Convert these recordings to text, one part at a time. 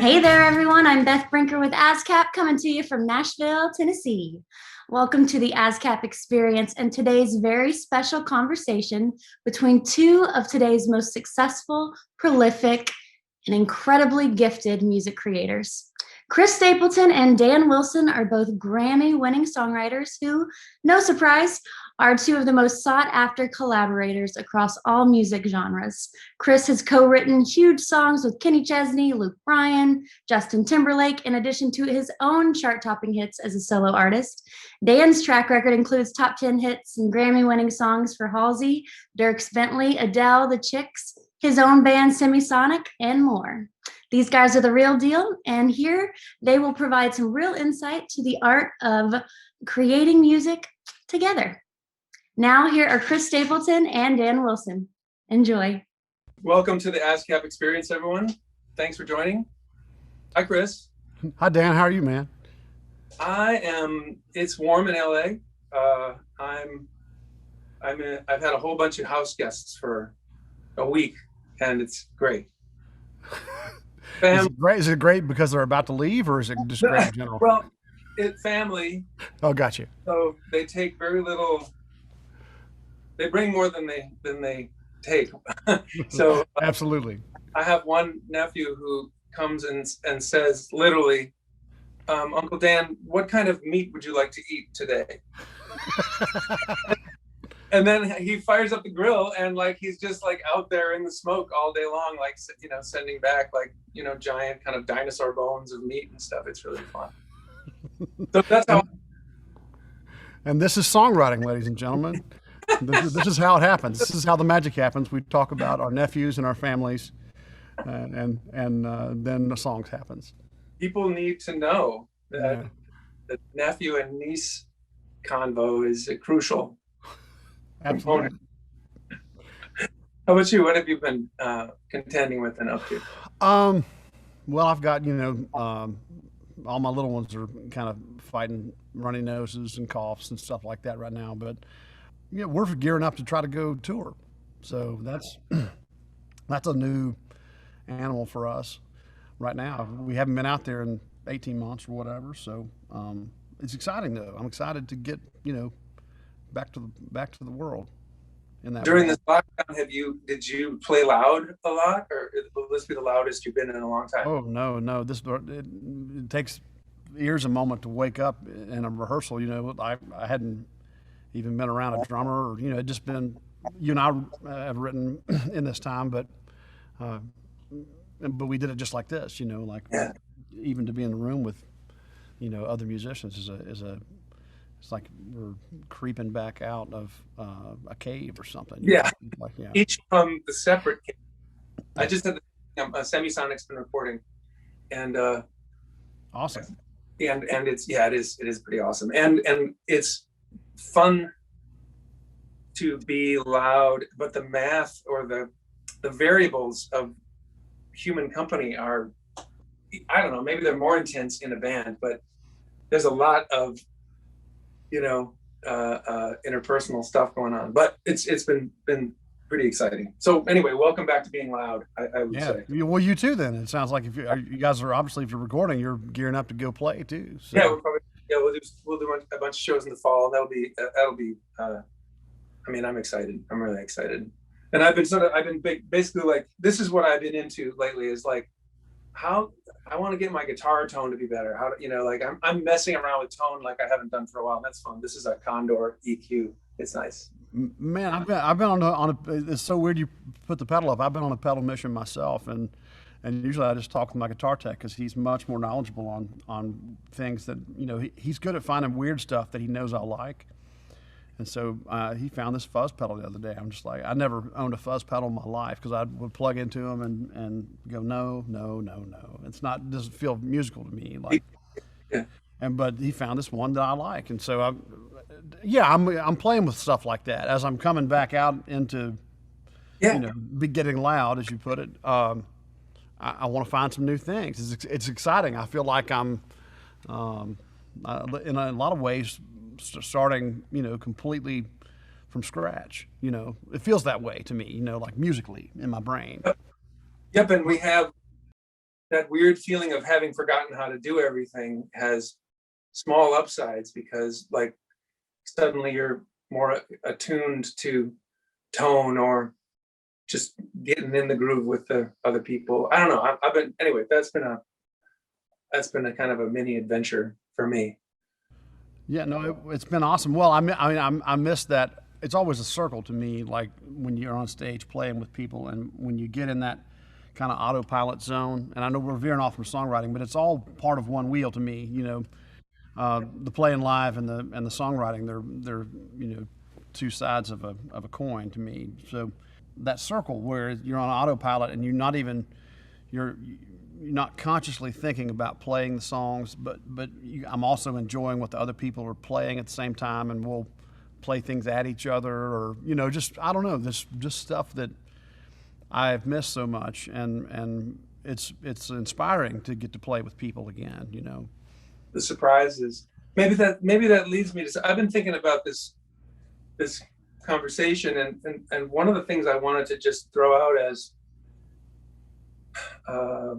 Hey there, everyone. I'm Beth Brinker with ASCAP coming to you from Nashville, Tennessee. Welcome to the ASCAP Experience and today's very special conversation between two of today's most successful, prolific, and incredibly gifted music creators. Chris Stapleton and Dan Wilson are both Grammy-winning songwriters who, no surprise, are two of the most sought-after collaborators across all music genres. Chris has co-written huge songs with Kenny Chesney, Luke Bryan, Justin Timberlake, in addition to his own chart-topping hits as a solo artist. Dan's track record includes top 10 hits and Grammy-winning songs for Halsey, Dierks Bentley, Adele, The Chicks, his own band Semisonic, and more. These guys are the real deal, and here they will provide some real insight to the art of creating music together. Now, here are Chris Stapleton and Dan Wilson. Enjoy. Welcome to the ASCAP Experience, everyone. Thanks for joining. Hi, Chris. Hi, Dan. How are you, man? It's warm in LA. I've had a whole bunch of house guests for a week, and it's great. Is it great because they're about to leave, or is it just great in general? Well, it's family. Oh, got you. So they take very little. They bring more than they take. So Absolutely. I have one nephew who comes and says literally, Uncle Dan, what kind of meat would you like to eat today? And then he fires up the grill and he's just out there in the smoke all day long, sending back giant kind of dinosaur bones of meat and stuff. It's really fun. So that's how. And this is songwriting, ladies and gentlemen. This is how it happens. This is how the magic happens. We talk about our nephews and our families, and then the songs happens. People need to know that the nephew and niece convo is crucial. Absolutely. How about you? What have you been contending with and up to? Well, I've got all my little ones are kind of fighting runny noses and coughs and stuff like that right now, but we're gearing up to try to go tour. So that's a new animal for us right now. We haven't been out there in 18 months or whatever. So it's exciting though. I'm excited to get back to the world. In that During this lockdown, did you play loud a lot, or will this be the loudest you've been in a long time? Oh no! It takes years a moment to wake up in a rehearsal. I hadn't even been around a drummer, or it just been you and I have written in this time, but we did it just like this. Even to be in the room with other musicians is it's like we're creeping back out of a cave or something. Yeah. Each from the separate cave. I just had Semisonic's been recording, and awesome. And it is pretty awesome, and it's fun to be loud, but the math or the variables of human company are, I don't know, maybe they're more intense in a band, but there's a lot of interpersonal stuff going on, but it's been pretty exciting. So anyway, welcome back to being loud. I would say. Well, you too. Then it sounds like if you guys are obviously, if you're recording, you're gearing up to go play too. So. Yeah, we'll do a bunch of shows in the fall, and that'll be. I'm excited. I'm really excited, and I've been basically this is what I've been into lately is how I want to get my guitar tone to be better. How I'm messing around with tone like I haven't done for a while. That's fun. This is a Condor EQ. It's nice. Man, I've been on a. It's so weird you put the pedal up. I've been on a pedal mission myself, and usually I just talk with my guitar tech because he's much more knowledgeable on things that he's good at finding weird stuff that he knows I like. And so he found this fuzz pedal the other day. I'm just like, I never owned a fuzz pedal in my life because I would plug into them and go, no. It doesn't feel musical to me. But he found this one that I like. And so I'm playing with stuff like that as I'm coming back out into, be getting loud, as you put it. I want to find some new things. It's exciting. I feel like I'm, in a lot of ways, starting, completely from scratch. It feels that way to me, like musically in my brain. Yep, and we have that weird feeling of having forgotten how to do everything has small upsides, because like suddenly you're more attuned to tone or just getting in the groove with the other people. I don't know. I've been, anyway, that's been a kind of a mini adventure for me. Yeah, no, it's been awesome. Well, I miss that. It's always a circle to me, like when you're on stage playing with people, and when you get in that kind of autopilot zone. And I know we're veering off from songwriting, but it's all part of one wheel to me. The playing live and the songwriting, they're two sides of a coin to me. So that circle where you're on autopilot and you're not consciously thinking about playing the songs, but I'm also enjoying what the other people are playing at the same time, and we'll play things at each other, or just I don't know, this just stuff that I've missed so much, and it's inspiring to get to play with people again. The surprises. Maybe that leads me to. I've been thinking about this conversation, and one of the things I wanted to just throw out as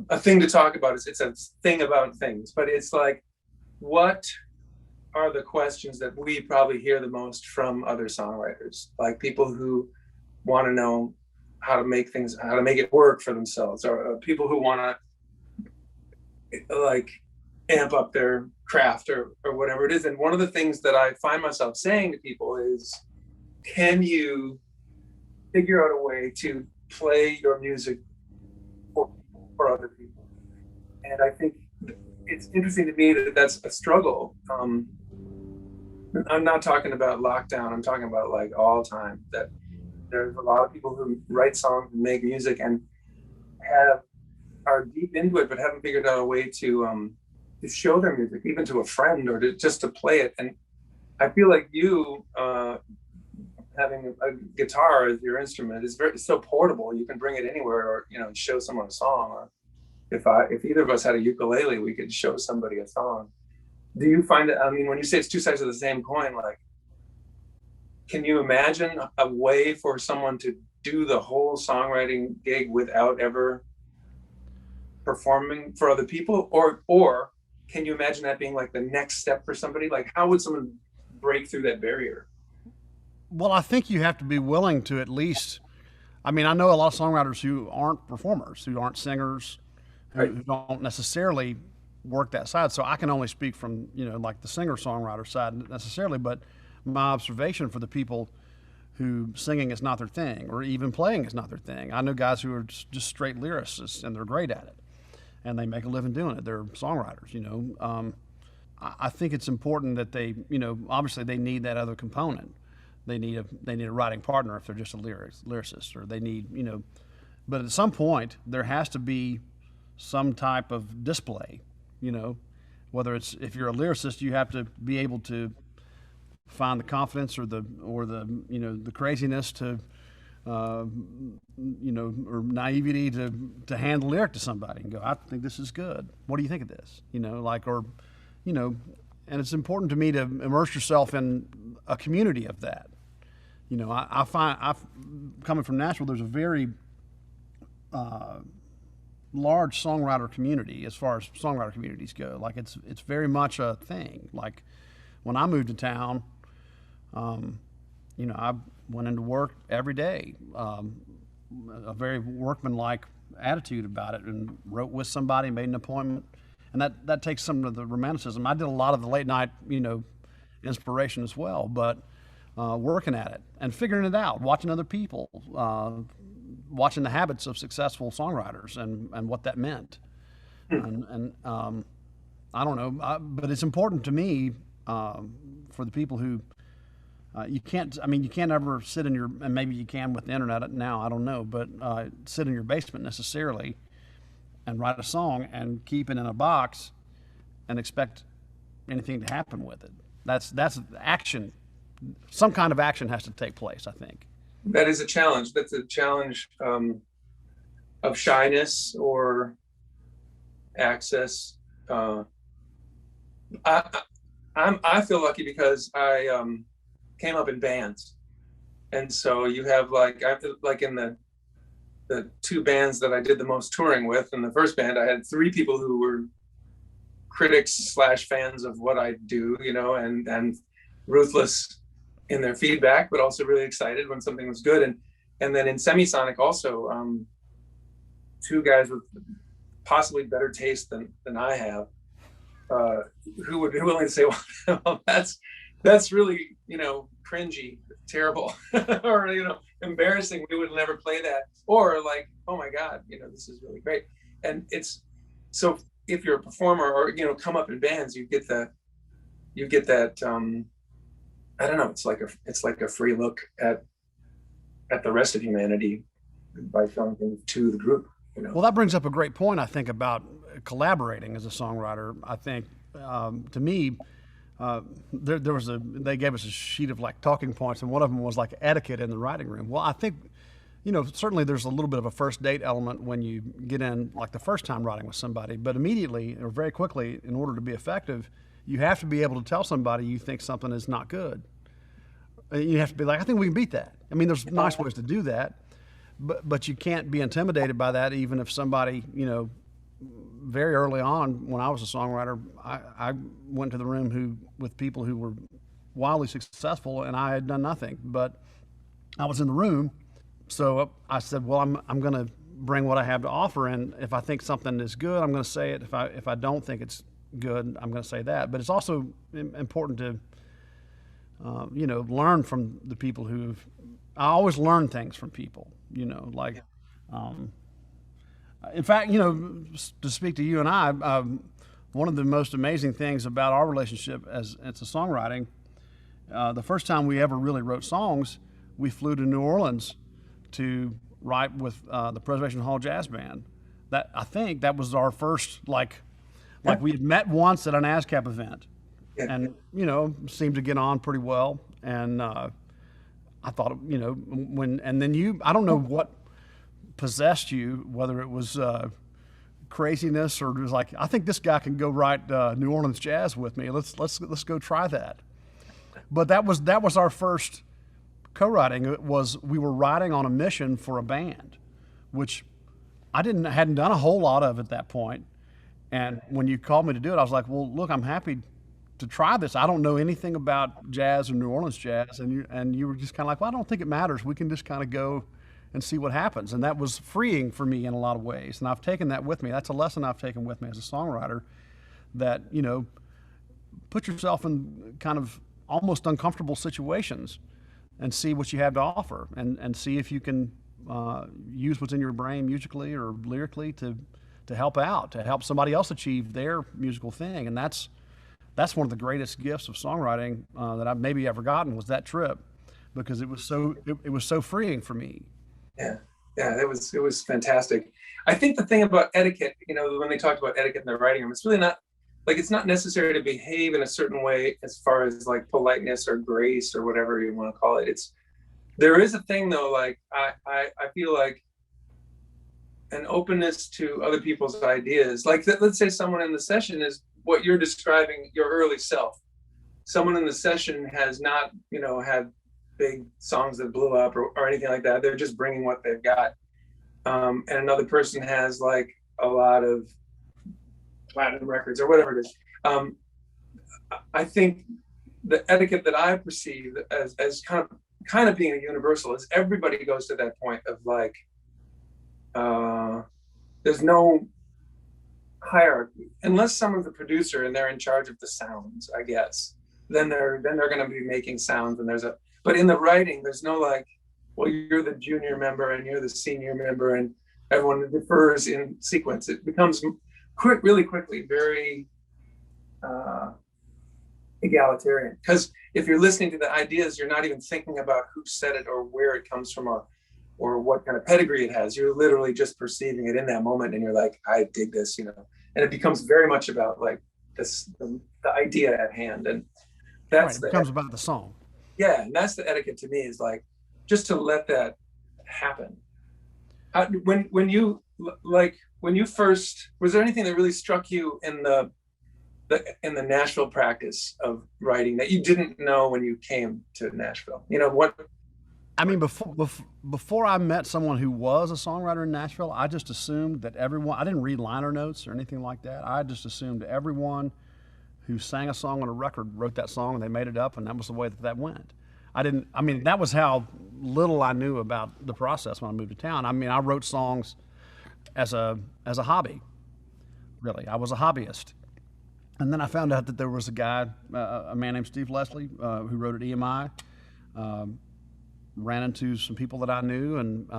a thing to talk about is, it's a thing about things, but it's like, what are the questions that we probably hear the most from other songwriters, like people who want to know how to make it work for themselves, or people who want to like amp up their craft or whatever it is. And one of the things that I find myself saying to people is, can you figure out a way to play your music for other people? And I think it's interesting to me that that's a struggle. I'm not talking about lockdown. I'm talking about like all time, that there's a lot of people who write songs and make music and are deep into it, but haven't figured out a way to show their music, even to a friend, or just to play it. And I feel like you having a guitar as your instrument is it's so portable. You can bring it anywhere, or show someone a song. Or if either of us had a ukulele, we could show somebody a song. Do you find it? I mean, when you say it's two sides of the same coin, like, can you imagine a way for someone to do the whole songwriting gig without ever performing for other people? Or can you imagine that being like the next step for somebody? Like, how would someone break through that barrier? Well, I think you have to be willing to at least. I mean, I know a lot of songwriters who aren't performers, who aren't singers, Right. who don't necessarily work that side. So I can only speak from like the singer-songwriter side necessarily, but my observation for the people who singing is not their thing, or even playing is not their thing. I know guys who are just straight lyricists, and they're great at it, and they make a living doing it. They're songwriters. I think it's important that they, obviously they need that other component. They need a writing partner if they're just a lyricist, or they need, but at some point there has to be some type of display, whether it's, if you're a lyricist, you have to be able to find the confidence or the craziness to, or naivety to hand the lyric to somebody and go, I think this is good. What do you think of this? And it's important to me to immerse yourself in a community of that. I find, coming from Nashville, there's a very large songwriter community as far as songwriter communities go. Like it's very much a thing. Like when I moved to town, I went into work every day, a very workmanlike attitude about it, and wrote with somebody, made an appointment. And that takes some of the romanticism. I did a lot of the late night, inspiration as well, but working at it and figuring it out, watching other people, watching the habits of successful songwriters and what that meant. And I don't know, but it's important to me for the people who you can't ever sit in your, and maybe you can with the internet now, I don't know, but sit in your basement necessarily and write a song and keep it in a box and expect anything to happen with it. That's action. Some kind of action has to take place, I think. That is a challenge. That's a challenge of shyness or access. I feel lucky because I came up in bands, and so you have like in the the two bands that I did the most touring with. In the first band, I had three people who were critics slash fans of what I do, you know, and ruthless in their feedback, but also really excited when something was good. And then in Semisonic also, two guys with possibly better taste than I have, who would be willing to say, well, that's really, you know, cringy, terrible, or, you know, embarrassing. We would never play that. Or like, oh my God, you know, this is really great. And it's, so if you're a performer or, you know, come up in bands, you get that, I don't know, it's like a free look at the rest of humanity by showing things to the group, you know? Well, that brings up a great point, I think, about collaborating as a songwriter. I think, to me, they gave us a sheet of like talking points, and one of them was like etiquette in the writing room. Well, I think, you know, certainly there's a little bit of a first date element when you get in like the first time writing with somebody, but immediately or very quickly, in order to be effective, you have to be able to tell somebody you think something is not good. You have to be like, I think we can beat that. I mean, there's nice ways to do that, but you can't be intimidated by that, even if somebody, you know, very early on when I was a songwriter, I went to the room with people who were wildly successful, and I had done nothing, but I was in the room. So I said, well, I'm going to bring what I have to offer, and if I think something is good, I'm going to say it. If I don't think it's good, I'm going to say that. But it's also important to you know, learn from the people I always learn things from people, you know, like, in fact, you know, to speak to you and I, one of the most amazing things about our relationship as it's a songwriting, the first time we ever really wrote songs, we flew to New Orleans to write with the Preservation Hall Jazz Band. That, I think that was our first, like we had met once at an ASCAP event, and, you know, seemed to get on pretty well. And I thought, you know, and then I don't know what possessed you, whether it was craziness or it was like, I think this guy can go write New Orleans jazz with me. Let's go try that. But that was our first co-writing. We were writing on a mission for a band, which I hadn't done a whole lot of at that point. And when you called me to do it, I was like, well, look, I'm happy to try this. I don't know anything about jazz or New Orleans jazz. And you were just kind of like, well, I don't think it matters. We can just kind of go and see what happens. And that was freeing for me in a lot of ways. And I've taken that with me. That's a lesson I've taken with me as a songwriter, that, you know, put yourself in kind of almost uncomfortable situations and see what you have to offer, and see if you can use what's in your brain musically or lyrically to help out, to help somebody else achieve their musical thing. And that's one of the greatest gifts of songwriting that I've maybe ever gotten, was that trip, because it was so freeing for me. Yeah, it was fantastic. I think the thing about etiquette, you know, when they talked about etiquette in the writing room, it's really not, like, it's not necessary to behave in a certain way as far as like politeness or grace or whatever you want to call it. There is a thing though, like I feel like an openness to other people's ideas. Like, let's say someone in the session is what you're describing, your early self. Someone in the session has not, you know, had big songs that blew up or anything like that. They're just bringing what they've got. And another person has like a lot of platinum records or whatever it is. I think the etiquette that I perceive as kind of being a universal is everybody goes to that point of like, there's no hierarchy unless someone's a producer and they're in charge of the sounds, I guess. Then they're going to be making sounds, and but in the writing, there's no like, well, you're the junior member and you're the senior member, and everyone differs in sequence. It becomes really quickly very egalitarian, because if you're listening to the ideas, you're not even thinking about who said it or where it comes from or what kind of pedigree it has. You're literally just perceiving it in that moment, and you're like, I dig this, you know. And it becomes very much about like the idea at hand, and that's right, it becomes about the song. Yeah, and that's the etiquette to me, is like just to let that happen. When you first, was there anything that really struck you in the Nashville practice of writing that you didn't know when you came to Nashville? You know what? I mean, before I met someone who was a songwriter in Nashville, I just assumed that everyone, I didn't read liner notes or anything like that. I just assumed everyone who sang a song on a record wrote that song and they made it up, and that was the way that went. I mean, that was how little I knew about the process when I moved to town. I mean, I wrote songs as a hobby, really. I was a hobbyist. And then I found out that there was a guy, a man named Steve Leslie, who wrote at EMI. Ran into some people that I knew, and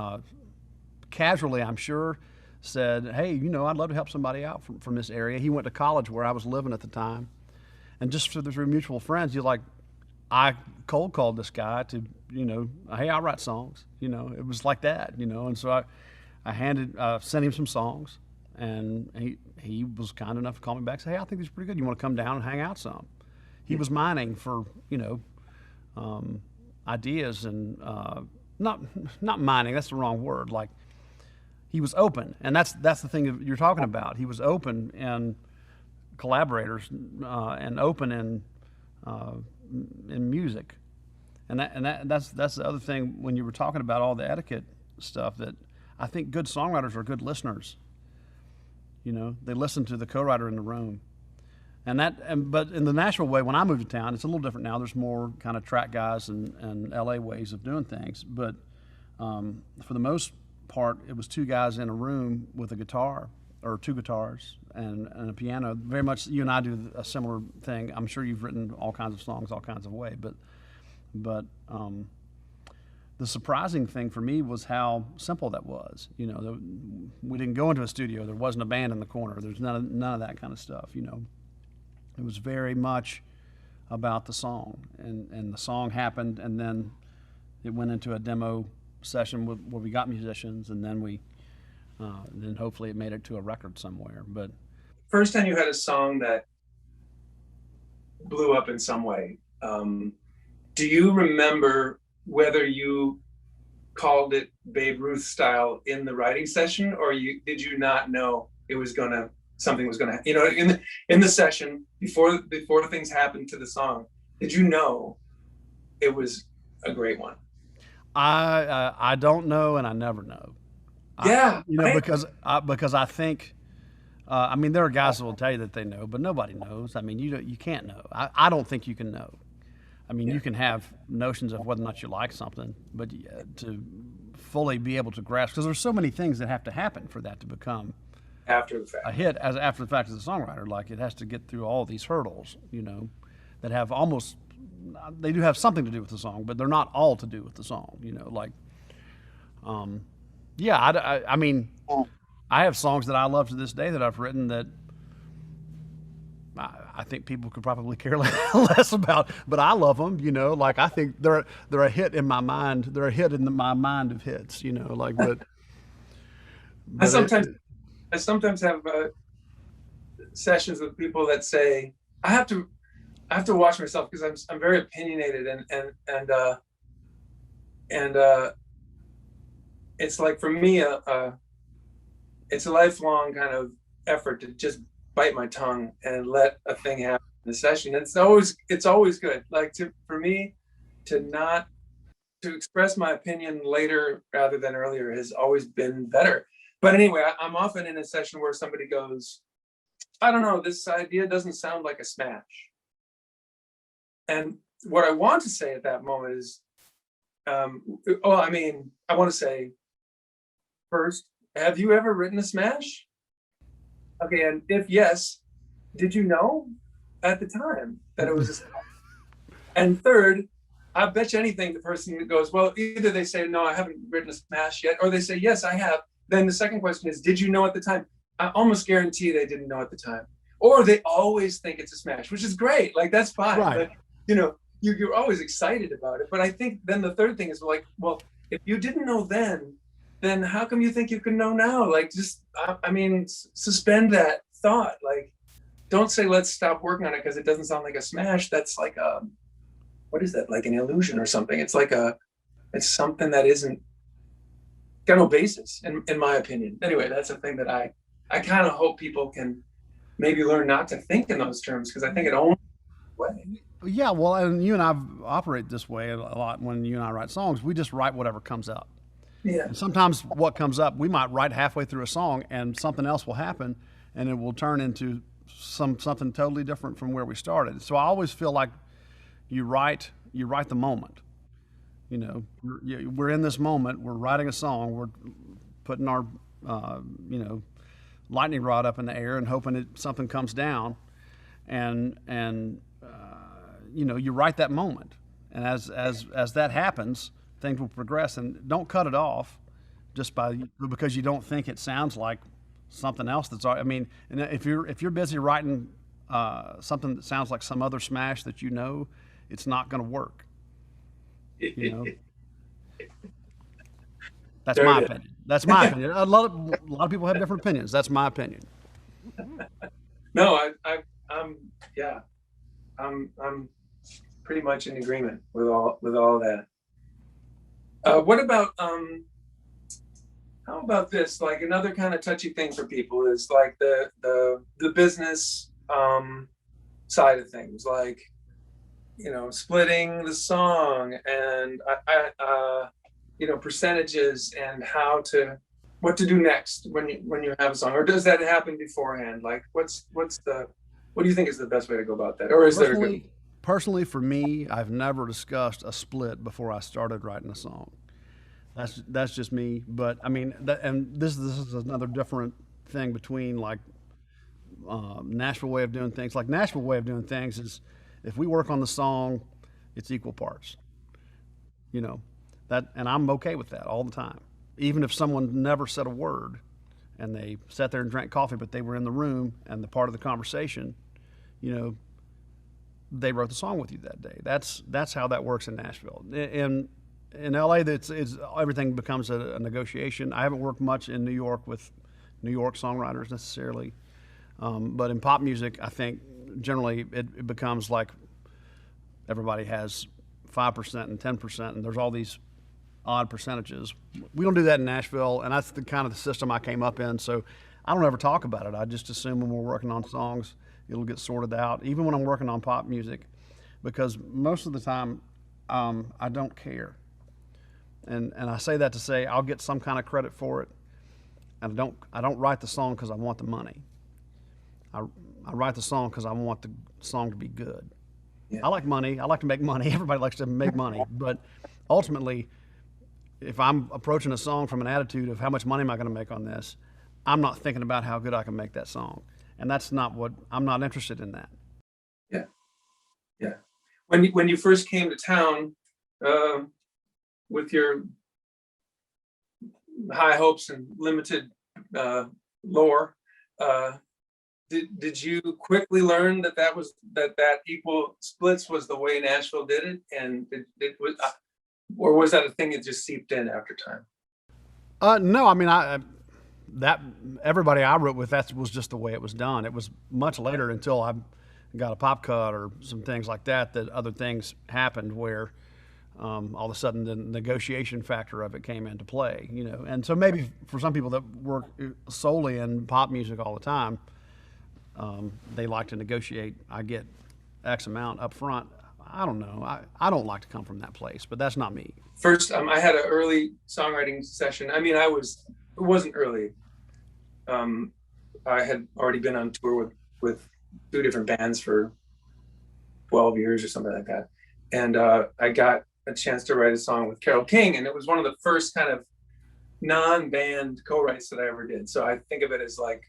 casually, I'm sure, said, "Hey, you know, I'd love to help somebody out from this area." He went to college where I was living at the time, and just through mutual friends, I cold called this guy to, you know, "Hey, I write songs." You know, it was like that, you know, and so I sent him some songs, and he was kind enough to call me back and say, "Hey, I think these are pretty good. You want to come down and hang out some?" He was mining for, you know, ideas, and not mining, that's the wrong word. Like, he was open, and that's the thing that you're talking about. He was open in collaborators, and open in music, and that's the other thing when you were talking about all the etiquette stuff, that I think good songwriters are good listeners. You know, they listen to the co-writer in the room. But in the Nashville way, when I moved to town, it's a little different now. There's more kind of track guys and LA ways of doing things. But for the most part, it was two guys in a room with a guitar, or two guitars and a piano. Very much, you and I do a similar thing. I'm sure you've written all kinds of songs, all kinds of ways. But the surprising thing for me was how simple that was. You know, we didn't go into a studio. There wasn't a band in the corner. There's none of that kind of stuff, you know. It was very much about the song, and the song happened, and then it went into a demo session where we got musicians, and then then hopefully it made it to a record somewhere. But first time you had a song that blew up in some way, do you remember whether you called it Babe Ruth style in the writing session, or did you not know it was something was gonna, you know, in the session before things happened to the song? Did you know it was a great one? I don't know, and I never know. Yeah, you know, because I think, I mean, there are guys that will tell you that they know, but nobody knows. I mean, you can't know. I don't think you can know. I mean, you can have notions of whether or not you like something, but to fully be able to grasp, because there's so many things that have to happen for that to become after the fact. A hit after the fact as a songwriter. Like, it has to get through all these hurdles, you know, that have they do have something to do with the song, but they're not all to do with the song, you know, like, yeah, I mean, I have songs that I love to this day that I've written that I think people could probably care less about, but I love them, you know, like, I think they're a hit in my mind. They're a hit in my mind of hits, you know, like, but I sometimes have sessions with people that say, I have to watch myself because I'm very opinionated, and it's like, for me, it's a lifelong kind of effort to just bite my tongue and let a thing happen in the session. It's always good. Like, for me to express my opinion later rather than earlier has always been better. But anyway, I'm often in a session where somebody goes, I don't know, this idea doesn't sound like a smash. And what I want to say at that moment is, I want to say, first, have you ever written a smash? Okay, and if yes, did you know at the time that it was a smash? And third, I bet you anything the person that goes, well, either they say, no, I haven't written a smash yet, or they say, yes, I have. Then the second question is, did you know at the time? I almost guarantee they didn't know at the time. Or they always think it's a smash, which is great. Like, that's fine. Right. But, you know, you're always excited about it. But I think then the third thing is, like, well, if you didn't know then how come you think you can know now? Like, just, I mean, suspend that thought. Like, don't say, let's stop working on it because it doesn't sound like a smash. That's like what is that? Like an illusion or something. It's like it's something that isn't got no basis, in my opinion. Anyway, that's a thing that I kind of hope people can maybe learn not to think in those terms, because I think it only way. Yeah, well, and you and I operate this way a lot. When you and I write songs, we just write whatever comes up. Yeah. And sometimes what comes up, we might write halfway through a song and something else will happen and it will turn into something totally different from where we started. So I always feel like you write the moment. You know, we're in this moment, we're writing a song, we're putting our, you know, lightning rod up in the air and hoping something comes down. And you know, you write that moment. And as that happens, things will progress, and don't cut it off just because you don't think it sounds like something else I mean, and if you're busy writing something that sounds like some other smash that you know, it's not going to work. You know, that's Very my good. opinion. That's my opinion. A lot of people have different opinions. That's my opinion. No, yeah, I'm pretty much in agreement with all that. What about how about this? Like another kind of touchy thing for people is like the business side of things, like, you know, splitting the song and you know, percentages and what to do next when you have a song, or does that happen beforehand? Like what do you think is the best way to go about that, or is there a good? Personally, for me, I've never discussed a split before I started writing a song. That's just me. But I mean, and this is another different thing between like Nashville way of doing things. Like Nashville way of doing things is, if we work on the song, it's equal parts. You know, and I'm okay with that all the time. Even if someone never said a word, and they sat there and drank coffee, but they were in the room and the part of the conversation, you know, they wrote the song with you that day. That's how that works in Nashville. In LA, it's everything becomes a negotiation. I haven't worked much in New York with New York songwriters necessarily, but in pop music, I think generally it becomes like everybody has 5% and 10%, and there's all these odd percentages. We don't do that in Nashville, and that's the kind of the system I came up in. So I don't ever talk about it. I just assume when we're working on songs, it'll get sorted out, even when I'm working on pop music, because most of the time I don't care. And I say that to say I'll get some kind of credit for it. And I don't write the song because I want the money. I write the song because I want the song to be good. Yeah. I like money. I like to make money. Everybody likes to make money. But ultimately, if I'm approaching a song from an attitude of how much money am I going to make on this, I'm not thinking about how good I can make that song. And that's not I'm not interested in that. Yeah. Yeah. When you first came to town with your high hopes and limited lore, did you quickly learn that equal splits was the way Nashville did it, and or was that a thing that just seeped in after time? No, I mean that everybody I wrote with, that was just the way it was done. It was much later, until I got a pop cut or some things like that other things happened where all of a sudden the negotiation factor of it came into play, you know. And so maybe for some people that work solely in pop music all the time, they like to negotiate. I get X amount up front. I don't know. I don't like to come from that place, but that's not me. First, I had an early songwriting session. I mean, it wasn't early. I had already been on tour with 2 different bands for 12 years or something like that. And I got a chance to write a song with Carole King, and it was one of the first kind of non-band co-writes that I ever did. So I think of it as like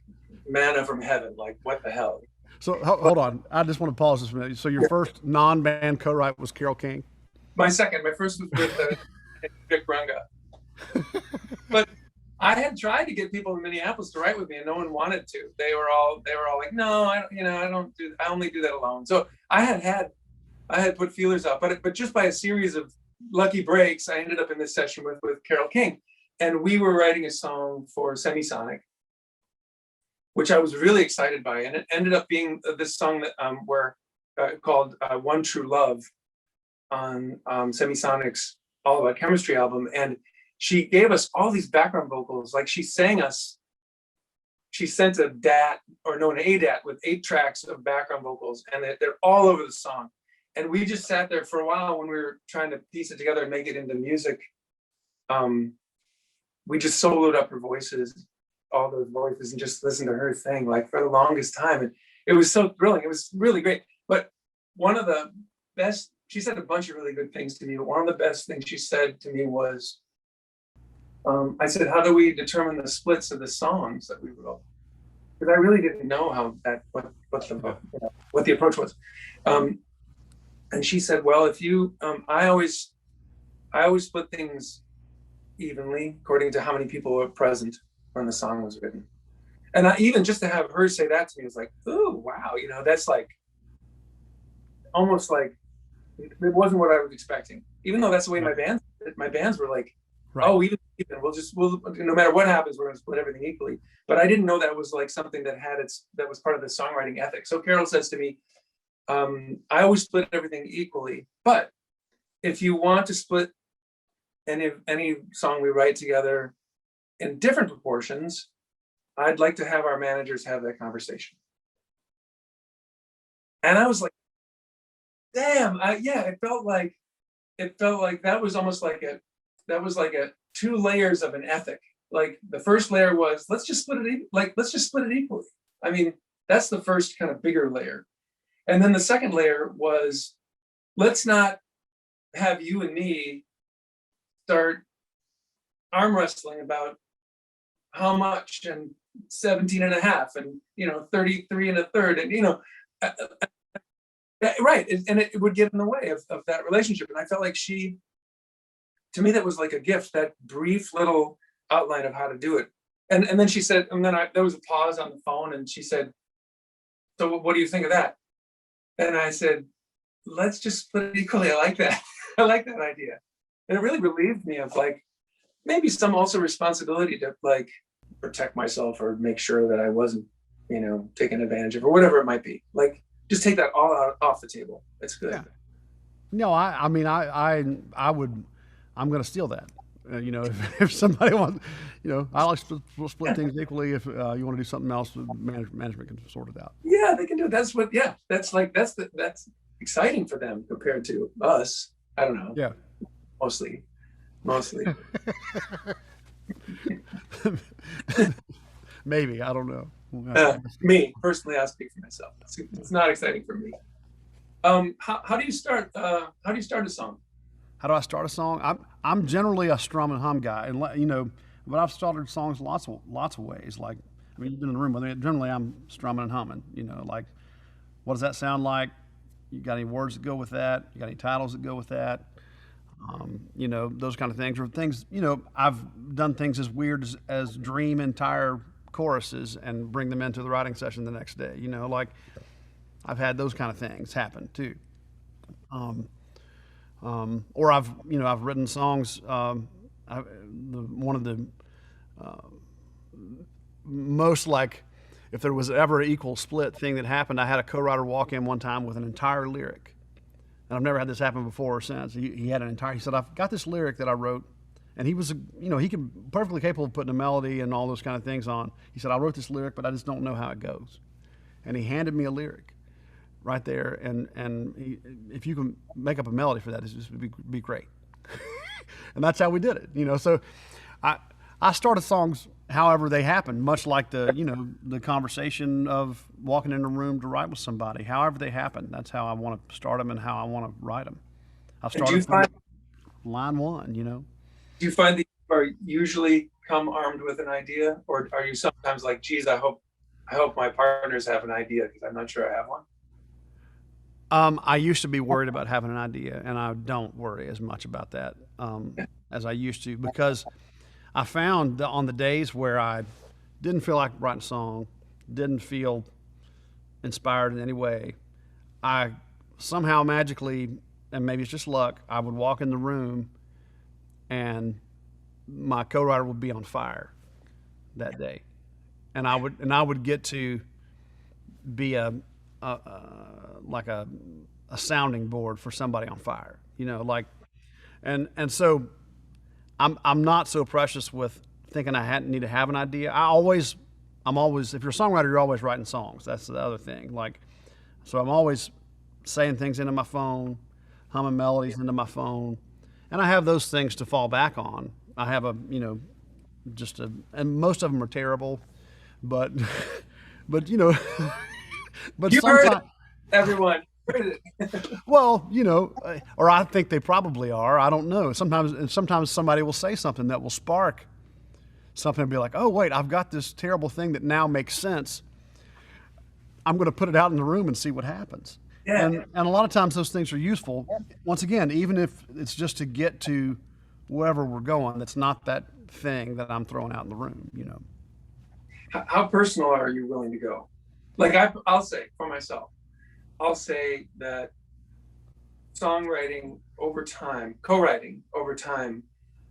manna from heaven, like what the hell. So hold on, I just want to pause this a minute. So your first non-band co-write was Carole King? My first was with Vic Runga. But I had tried to get people in Minneapolis to write with me, and no one wanted to. They were all like, no, I only do that alone. So I had put feelers out, but just by a series of lucky breaks, I ended up in this session with Carole King, and we were writing a song for Semisonic, which I was really excited by, and it ended up being this song that called "One True Love" on Semisonic's All About Chemistry album, and she gave us all these background vocals. Like she sent an ADAT with 8 tracks of background vocals, and they're all over the song. And we just sat there for a while when we were trying to piece it together and make it into music. We just soloed up her voices, all those voices, and just listened to her thing like for the longest time. And it was so thrilling. It was really great. But one of the best, she said a bunch of really good things to me, but one of the best things she said to me was, I said, how do we determine the splits of the songs that we wrote? Because I really didn't know how that, what the approach was. And she said, well, if you, I always split things evenly according to how many people were present when the song was written. And even just to have her say that to me was like, oh, wow, that's like, almost like, it wasn't what I was expecting. Even though that's the way my bands were like, right. Oh, even we'll no matter what happens, we're gonna split everything equally. But I didn't know that was like something that that was part of the songwriting ethic. So Carol says to me, I always split everything equally, but if you want to split any song we write together in different proportions, I'd like to have our managers have that conversation. And I was like, damn, it felt like that was almost like a 2 layers of an ethic. Like the first layer was, let's just split it equally. I mean, that's the first kind of bigger layer. And then the second layer was, let's not have you and me start arm wrestling about how much and 17 and a half and 33 and a third and right, and it would get in the way of that relationship. And I felt like to me that was like a gift, that brief little outline of how to do it. And then she said, and then there was a pause on the phone, and she said, so what do you think of that? And I said, let's just split it equally. I like that. I like that idea. And it really relieved me of like maybe some also responsibility to like protect myself or make sure that I wasn't, taken advantage of or whatever it might be. Like just take that all out off the table. It's good. Yeah. No, I'm going to steal that. If somebody wants, I like to split things equally. If you want to do something else, management can sort it out. Yeah, they can do it. That's exciting for them compared to us. I don't know. Yeah. Mostly. Maybe, I don't know. Me personally, I'll speak for myself. It's not exciting for me. How do you start? How do you start a song? How do I start a song? I'm generally a strum and hum guy, and but I've started songs lots of ways. Like, I mean, you've been in the room with me. Generally, I'm strumming and humming. Like, what does that sound like? You got any words that go with that? You got any titles that go with that? Those kind of things, or things. I've done things as weird as dream entire choruses and bring them into the writing session the next day. Like, I've had those kind of things happen too. Or I've written songs. One of the most, like, if there was ever an equal split thing that happened, I had a co-writer walk in one time with an entire lyric, and I've never had this happen before or since. He had an entire. He said, "I've got this lyric that I wrote," and he was, he could perfectly capable of putting a melody and all those kind of things on. He said, "I wrote this lyric, but I just don't know how it goes," and he handed me a lyric right there, and if you can make up a melody for that, it just would be great. And that's how we did it. So I started songs however they happen, much like the conversation of walking in a room to write with somebody. However they happen, that's how I want to start them and how I want to write them. I started from line one. Do you find that you are usually come armed with an idea, or are you sometimes like, geez, I hope my partners have an idea because I'm not sure I have one? I used to be worried about having an idea, and I don't worry as much about that as I used to, because I found that on the days where I didn't feel like writing a song, didn't feel inspired in any way, I somehow magically, and maybe it's just luck, I would walk in the room and my co-writer would be on fire that day, and I would get to be like a sounding board for somebody on fire, and so I'm not so precious with thinking I need to have an idea. I'm always, if you're a songwriter, you're always writing songs. That's the other thing. Like, so I'm always saying things into my phone, humming melodies into my phone, and I have those things to fall back on. I have a, and most of them are terrible, but, but but You heard it, sometimes, everyone. Heard it. well, or I think they probably are. I don't know. Sometimes somebody will say something that will spark something and be like, oh wait, I've got this terrible thing that now makes sense. I'm going to put it out in the room and see what happens. Yeah. And a lot of times those things are useful. Once again, even if it's just to get to wherever we're going, that's not that thing that I'm throwing out in the room, How personal are you willing to go? Like I'll say for myself, I'll say that songwriting over time, co-writing over time,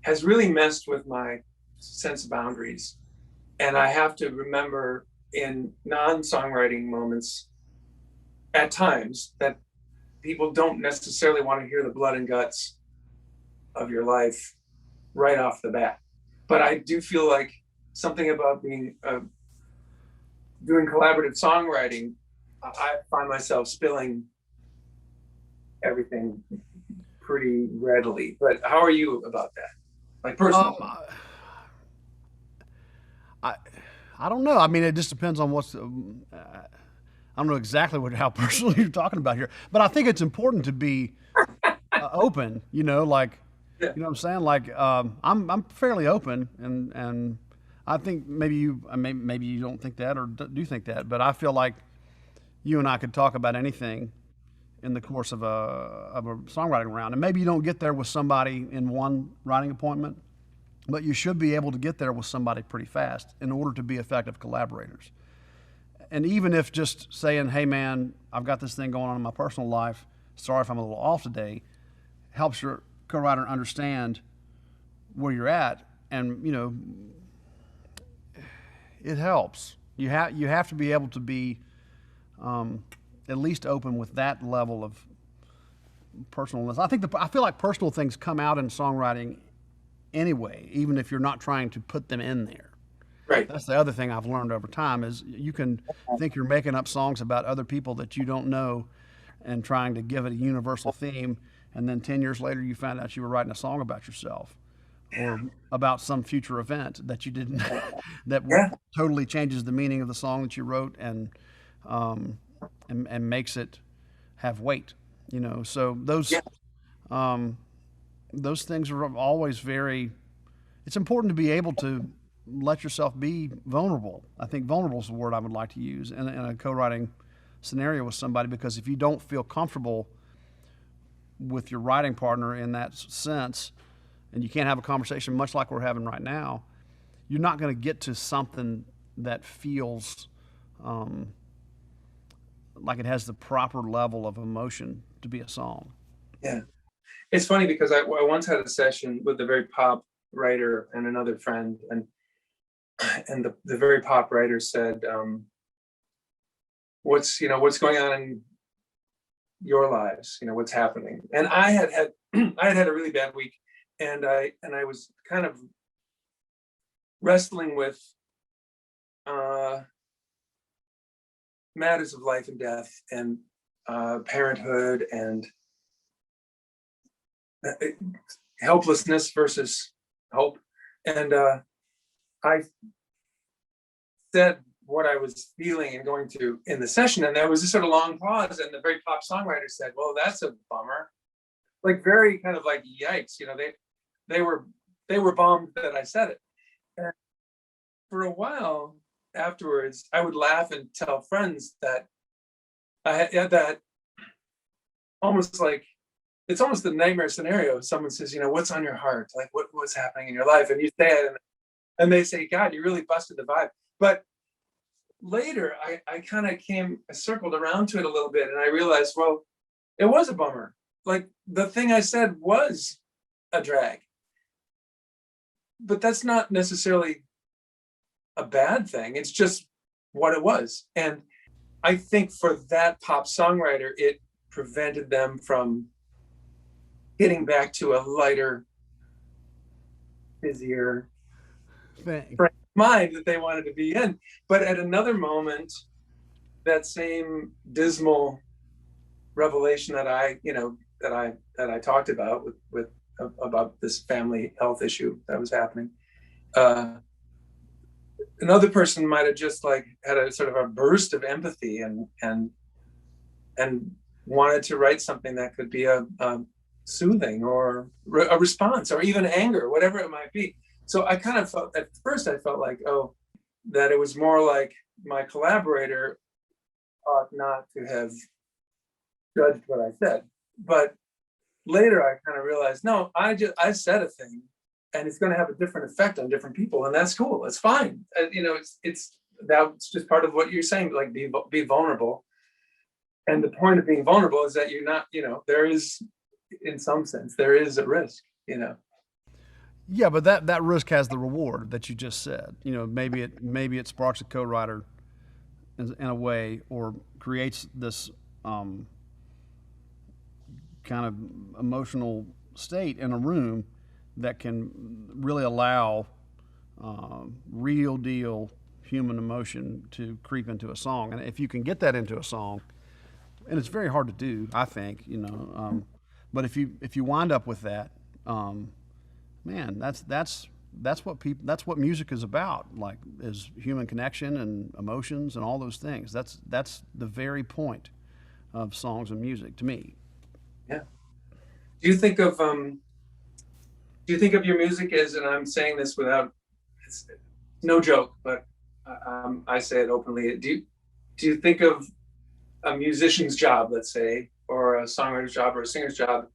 has really messed with my sense of boundaries. And I have to remember in non-songwriting moments at times that people don't necessarily want to hear the blood and guts of your life right off the bat. But I do feel like something about being doing collaborative songwriting, I find myself spilling everything pretty readily. But how are you about that? Like personally? I don't know. I mean, it just depends on what's. I don't know exactly how personal you're talking about here, but I think it's important to be open. Like, Yeah. you know what I'm saying? Like, I'm fairly open, and I think maybe you don't think that or do think that, but I feel like you and I could talk about anything in the course of a songwriting round, and maybe you don't get there with somebody in one writing appointment, but you should be able to get there with somebody pretty fast in order to be effective collaborators. And even if just saying, hey man, I've got this thing going on in my personal life, sorry if I'm a little off today, helps your co-writer understand where you're at. And it helps. You have to be able to be at least open with that level of personalness. I feel like personal things come out in songwriting anyway, even if you're not trying to put them in there. Right. That's the other thing I've learned over time is you can think you're making up songs about other people that you don't know and trying to give it a universal theme, and then 10 years later you find out you were writing a song about yourself or about some future event that you didn't that totally changes the meaning of the song that you wrote and makes it have weight. So those things are always very. It's important to be able to let yourself be vulnerable. I think vulnerable is the word I would like to use in a co-writing scenario with somebody, because if you don't feel comfortable with your writing partner in that sense, and you can't have a conversation much like we're having right now, you're not going to get to something that feels like it has the proper level of emotion to be a song. Yeah. It's funny because I once had a session with a very pop writer and another friend, and the very pop writer said, what's going on in your lives? What's happening? And I had a really bad week, and I was kind of wrestling with matters of life and death and parenthood and helplessness versus hope. And I said what I was feeling and going through in the session, and there was this sort of long pause, and the very pop songwriter said, well, that's a bummer. Like very kind of like, yikes, they were bummed that I said it. And for a while afterwards, I would laugh and tell friends that I had that almost like, it's almost the nightmare scenario. Someone says, what's on your heart? Like what's happening in your life? And you say it and they say, God, you really busted the vibe. But later I kind of circled around to it a little bit, and I realized, well, it was a bummer. Like the thing I said was a drag, but that's not necessarily a bad thing. It's just what it was. And I think for that pop songwriter, it prevented them from getting back to a lighter, busier frame of mind that they wanted to be in. But at another moment, that same dismal revelation that I talked about with about this family health issue that was happening. Another person might have just like had a sort of a burst of empathy and wanted to write something that could be a soothing or a response or even anger, whatever it might be. So I kind of felt at first, I felt like, oh, that it was more like my collaborator ought not to have judged what I said. But later I kind of realized, no, I said a thing and it's going to have a different effect on different people. And that's cool. It's fine. That's just part of what you're saying, like be vulnerable. And the point of being vulnerable is that you're not, there is, in some sense, there is a risk, Yeah, but that risk has the reward that you just said. Maybe it sparks a co-writer in a way, or creates this kind of emotional state in a room that can really allow real deal human emotion to creep into a song. And if you can get that into a song, and it's very hard to do, I think, but if you wind up with that, man, that's what music is about, like, is human connection and emotions and all those things. That's the very point of songs and music to me. Yeah. Do you think of your music as, and I'm saying this without, it's no joke, but I say it openly. Do you think of a musician's job, let's say, or a songwriter's job or a singer's job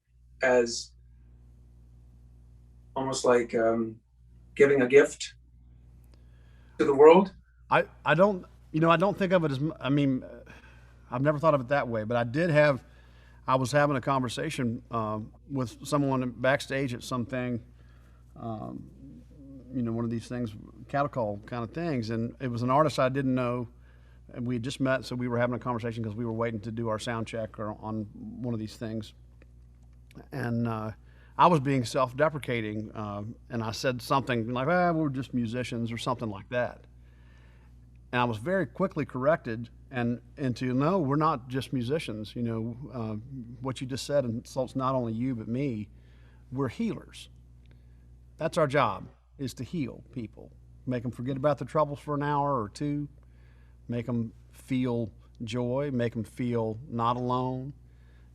as almost like giving a gift to the world? I don't think of it as, I've never thought of it that way, but I was having a conversation with someone backstage at something, one of these things, cattle call kind of things, and it was an artist I didn't know, and we had just met, so we were having a conversation because we were waiting to do our sound check on one of these things, and I was being self-deprecating, and I said something like, we're just musicians or something like that. And I was very quickly corrected into, no, we're not just musicians. What you just said insults not only you but me. We're healers. That's our job, is to heal people, make them forget about their troubles for an hour or two, make them feel joy, make them feel not alone.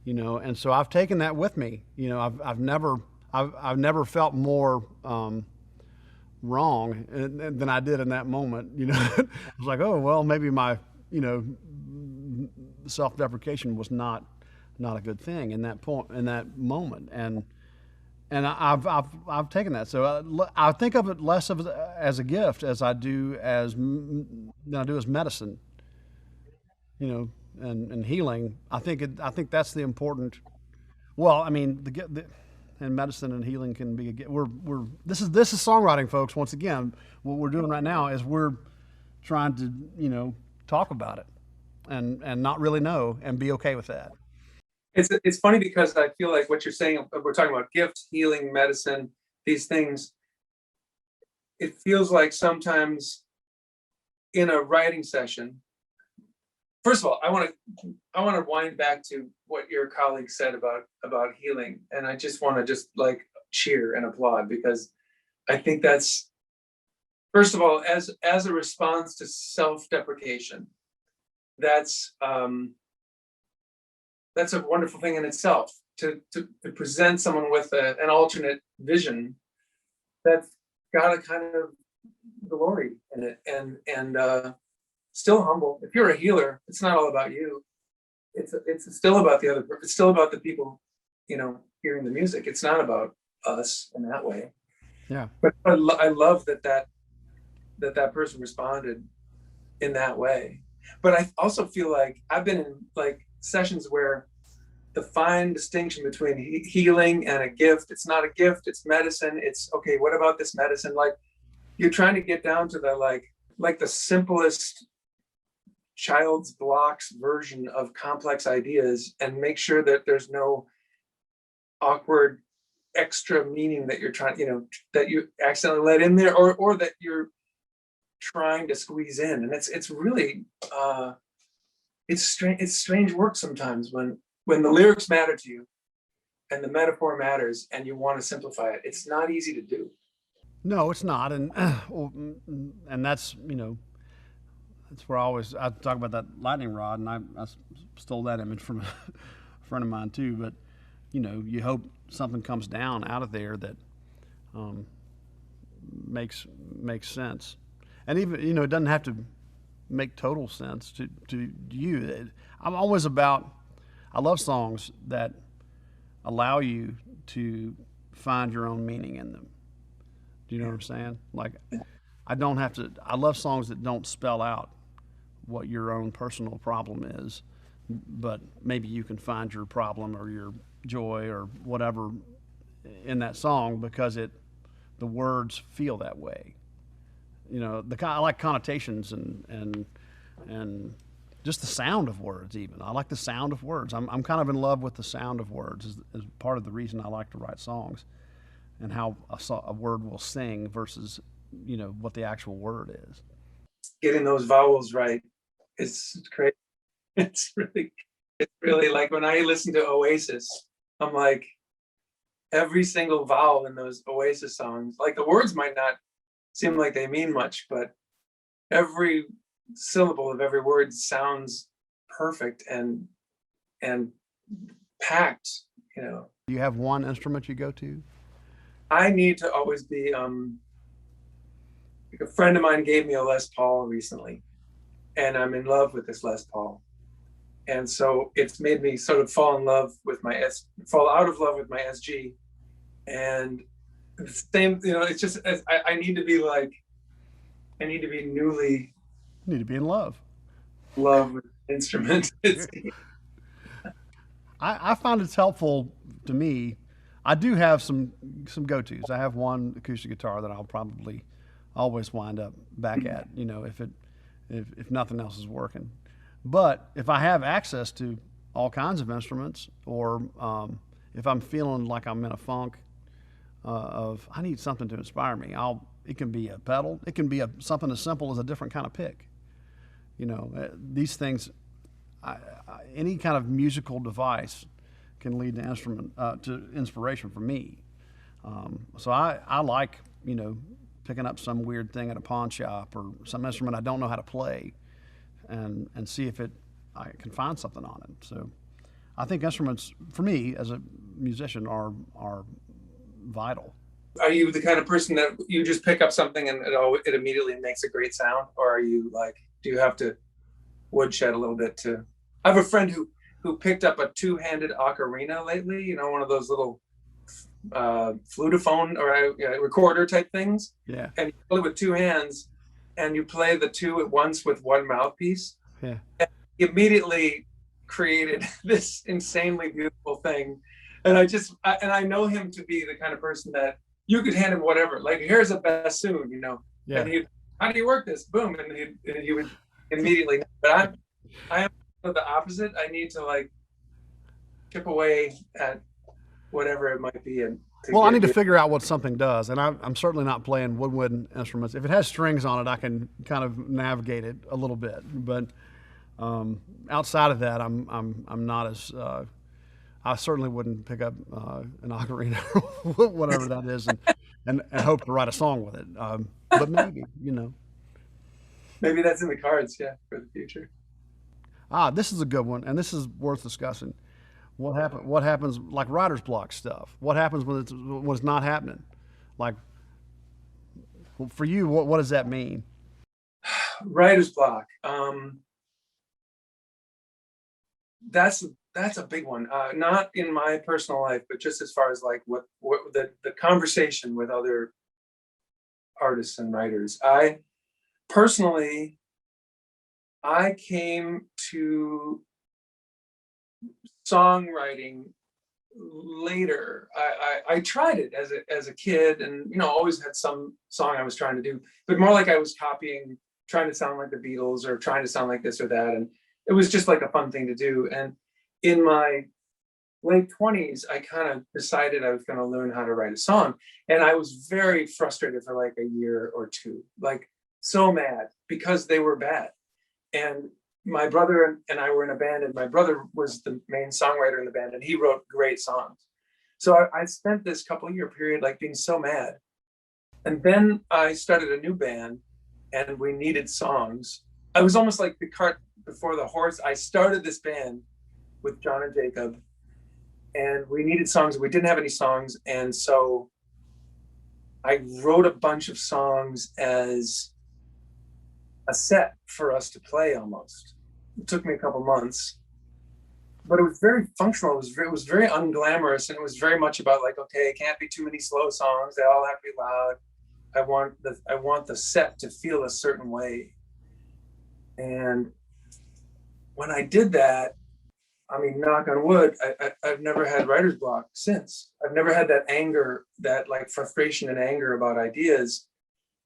And so I've taken that with me. I've never felt more wrong than I did in that moment. I was like, oh well, maybe my self-deprecation was not a good thing in that moment, and I've taken that. So I think of it less as a gift as I do as medicine. And healing. I think that's the important. Well, and medicine and healing can be this is songwriting, folks. Once again, what we're doing right now is we're trying to talk about it and not really know and be okay with that. It's funny because I feel like what you're saying, we're talking about gifts, healing, medicine, these things. It feels like sometimes in a writing session. First of all, I want to wind back to what your colleague said about healing, and I just want to like cheer and applaud, because I think that's, first of all, as a response to self-deprecation, that's a wonderful thing in itself, to present someone with an alternate vision that's got a kind of glory in it, and still humble. If you're a healer, it's not all about you. It's still about the other. It's still about the people, hearing the music. It's not about us in that way. Yeah. But I love that person responded in that way. But I also feel like I've been in like sessions where the fine distinction between healing and a gift. It's not a gift. It's medicine. It's okay. What about this medicine? Like, you're trying to get down to the like the simplest child's blocks version of complex ideas, and make sure that there's no awkward extra meaning that you're trying, that you accidentally let in there, or that you're trying to squeeze in. And it's really it's strange work sometimes when when the lyrics matter to you and the metaphor matters and you want to simplify it, it's not easy to do. No, it's not, and that's that's where I talk about that lightning rod, and I stole that image from a friend of mine too. But you hope something comes down out of there that makes sense, and even it doesn't have to make total sense to you. I'm always about. I love songs that allow you to find your own meaning in them. Do you know what I'm saying? Like, I don't have to. I love songs that don't spell out what your own personal problem is, but maybe you can find your problem or your joy or whatever in that song because the words feel that way. I like connotations and just the sound of words. Even I like the sound of words. I'm kind of in love with the sound of words as part of the reason I like to write songs, and how a word will sing versus what the actual word is. Getting those vowels right, it's crazy. It's really like when I listen to Oasis, I'm like, every single vowel in those Oasis songs, like the words might not seem like they mean much, but every syllable of every word sounds perfect and packed. Do you have one instrument you go to? I need to always be like a friend of mine gave me a Les Paul recently, and I'm in love with this Les Paul, and so it's made me sort of fall out of love with my SG, and the same, it's just I need to be newly. You need to be in love With instruments. I find it's helpful to me. I do have some go-tos. I have one acoustic guitar that I'll probably always wind up back at, if nothing else is working. But if I have access to all kinds of instruments, or if I'm feeling like I'm in a funk of I need something to inspire me, it can be a pedal, it can be something as simple as a different kind of pick. These things, any kind of musical device can lead to inspiration for me. So I like, picking up some weird thing at a pawn shop or some instrument I don't know how to play, and see if I can find something on it. So I think instruments, for me as a musician, are vital. Are you the kind of person that you just pick up something and it immediately makes a great sound, or are you like, do you have to woodshed a little bit to? I have a friend who picked up a two-handed ocarina lately, one of those little flutophone or recorder type things. Yeah. And you play with two hands and you play the two at once with one mouthpiece. Yeah. And he immediately created this insanely beautiful thing. And I know him to be the kind of person that you could hand him whatever, like, here's a bassoon, Yeah. And how do you work this? Boom. And he would immediately, but I am the opposite. I need to like chip away at whatever it might be. I need to figure out what something does, and I'm certainly not playing woodwind instruments. If it has strings on it, I can kind of navigate it a little bit. But outside of that, I'm not as. I certainly wouldn't pick up an ocarina or whatever that is, and hope to write a song with it. But maybe, Maybe that's in the cards, yeah, for the future. This is a good one, and this is worth discussing. What happens, like writer's block stuff? What happens when it's not happening? Like, for you, what does that mean? Writer's block. That's a big one. Not in my personal life, but just as far as like what the conversation with other artists and writers. Personally, I came to songwriting later. I tried it as a kid, and always had some song I was trying to do, but more like I was copying, trying to sound like the Beatles or trying to sound like this or that, and it was just like a fun thing to do. And in my late 20s, I kind of decided I was going to learn how to write a song, and I was very frustrated for like a year or two, like so mad because they were bad. And my brother and I were in a band, and my brother was the main songwriter in the band, and he wrote great songs. So I spent this couple of year period like being so mad. And then I started a new band, and we needed songs. I was almost like the cart before the horse. I started this band with John and Jacob, and we needed songs. We didn't have any songs. And so I wrote a bunch of songs as a set for us to play almost. It took me a couple months, but it was very functional. It was very unglamorous, and it was very much about like, okay, it can't be too many slow songs. They all have to be loud. I want the set to feel a certain way. And when I did that, I mean, knock on wood, I've never had writer's block since. I've never had that anger, that like frustration and anger about ideas,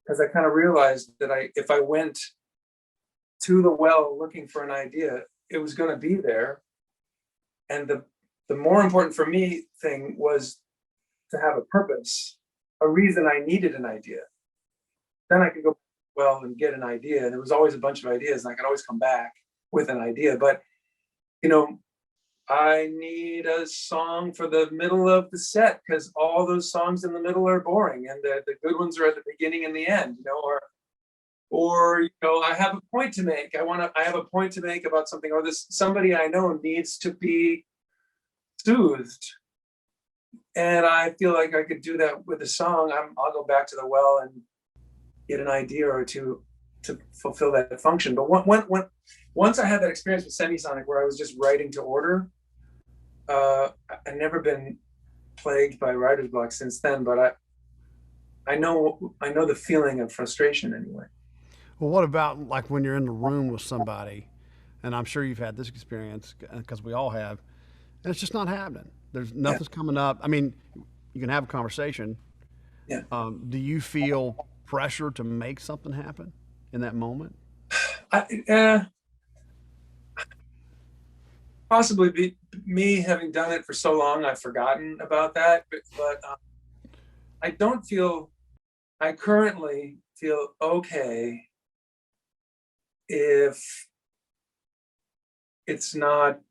because I kind of realized that if I went to the well looking for an idea, it was going to be there. And the more important for me thing was to have a purpose, a reason I needed an idea. Then I could go well and get an idea. There was always a bunch of ideas, and I could always come back with an idea. But you know, I need a song for the middle of the set, because all those songs in the middle are boring, and the good ones are at the beginning and the end, you know, or you know, I have a point to make. I have a point to make about something, or somebody I know needs to be soothed. And I feel like I could do that with a song. I'll go back to the well and get an idea or two to fulfill that function. But once I had that experience with Semisonic where I was just writing to order, I've never been plagued by writer's block since then. But I know the feeling of frustration anyway. Well, what about like when you're in the room with somebody, and I'm sure you've had this experience because we all have, and it's just not happening. There's nothing's coming up. I mean, you can have a conversation. Yeah. Do you feel pressure to make something happen in that moment? Possibly me having done it for so long, I've forgotten about that. But I currently feel okay if it's not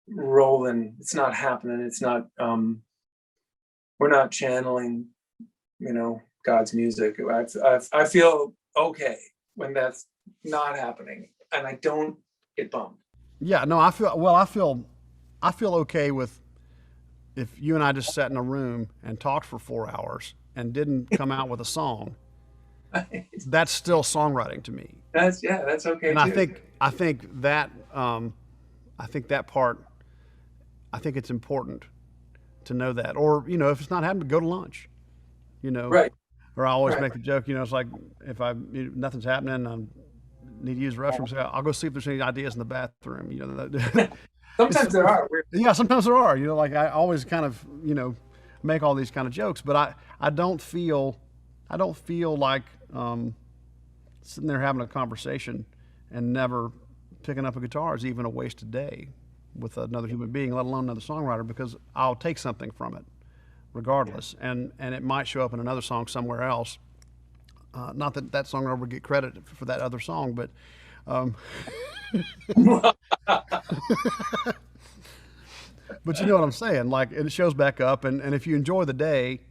rolling, it's not happening, it's not we're not channeling, you know, God's music. I feel okay when that's not happening, and I don't get bummed. Yeah, no, I feel okay with if you and I just sat in a room and talked for 4 hours and didn't come out with a song. That's still songwriting to me. That's okay. And too. I think that part, I think it's important to know that. Or, you know, if it's not happening, go to lunch, you know. Right. Or I always make the joke, you know, it's like if nothing's happening, I need to use the restroom, so I'll go see if there's any ideas in the bathroom, you know. Sometimes there are. Yeah, sometimes there are, you know, like I always kind of, you know, make all these kind of jokes, but I don't feel like sitting there having a conversation and never picking up a guitar is even a wasted day with another human being, let alone another songwriter, because I'll take something from it regardless. And it might show up in another song somewhere else. Not that songwriter would get credit for that other song, but but you know what I'm saying? Like, it shows back up, and if you enjoy the day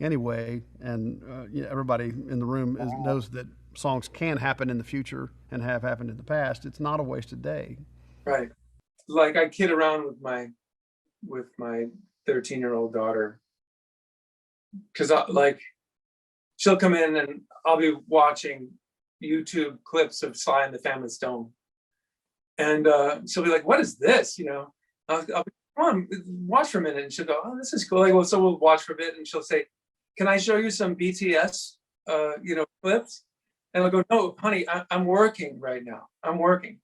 anyway, and you know, everybody in the room knows that songs can happen in the future and have happened in the past, it's not a wasted day. Right. Like I kid around with my 13-year-old daughter, because like she'll come in and I'll be watching YouTube clips of Sly and the Family Stone, and she'll be like, "What is this?" You know, I'll be, "Come on, watch for a minute," and she'll go, "Oh, this is cool." Like, well, so we'll watch for a bit, and she'll say, "Can I show you some BTS, you know, clips?" And I'll go, "No, honey, I'm working right now. I'm working."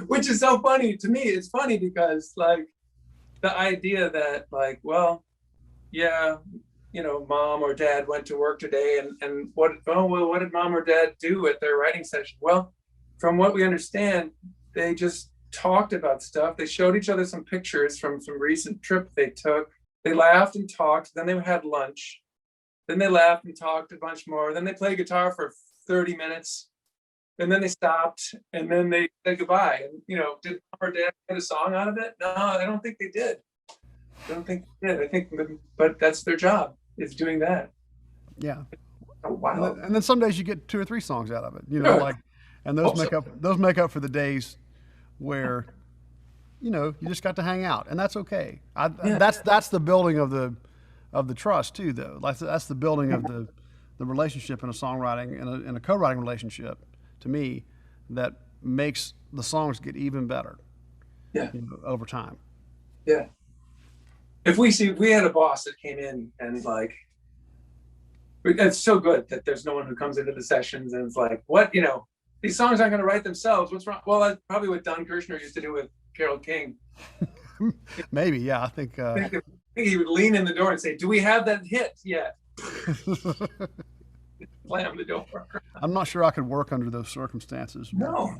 Which is so funny to me. It's funny because like the idea that like, well, yeah, you know, mom or dad went to work today, and what did mom or dad do at their writing session? Well, from what we understand, they just talked about stuff. They showed each other some pictures from some recent trip they took. They laughed and talked. Then they had lunch. Then they laughed and talked a bunch more. Then they played guitar for 30 minutes. And then they stopped, and then they said goodbye. And, you know, did Mom or Dad get a song out of it? No, I don't think they did. I don't think they did. I think, but that's their job, is doing that. Yeah. Oh, wow. And then some days you get 2 or 3 songs out of it, you know, Sure. like, and those make up for the days where, you know, you just got to hang out, and that's okay. That's the building of the trust too, though. Like, that's the building of the relationship in a songwriting in a co-writing relationship. To me, that makes the songs get even better. Yeah. You know, over time. Yeah. If we had a boss that came in and like, it's so good that there's no one who comes into the sessions and it's like, what, you know, these songs aren't going to write themselves. What's wrong? Well, that's probably what Don Kirshner used to do with Carole King. Maybe, yeah. I think he would lean in the door and say, "Do we have that hit yet?" Slam the door. I'm not sure I could work under those circumstances. No.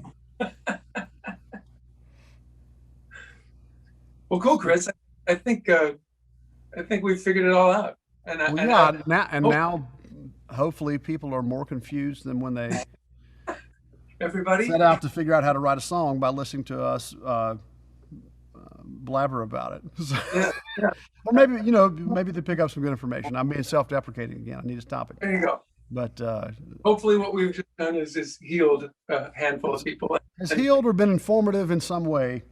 Well, cool, Chris. I think we've figured it all out. Now, hopefully, people are more confused than when they everybody set out to figure out how to write a song by listening to us blabber about it. Yeah. Or maybe they pick up some good information. I'm being self-deprecating again. I need to stop it. There you go. But hopefully, what we've just done is healed a handful of people. Has healed or been informative in some way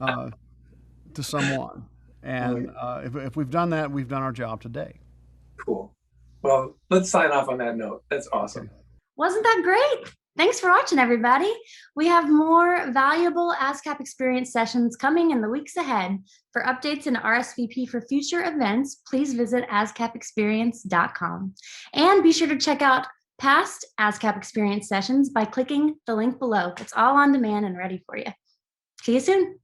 to someone. And if we've done that, we've done our job today. Cool. Well, let's sign off on that note. That's awesome. Wasn't that great? Thanks for watching, everybody. We have more valuable ASCAP experience sessions coming in the weeks ahead. For updates and RSVP for future events, please visit ascapexperience.com. And be sure to check out past ASCAP experience sessions by clicking the link below. It's all on demand and ready for you. See you soon.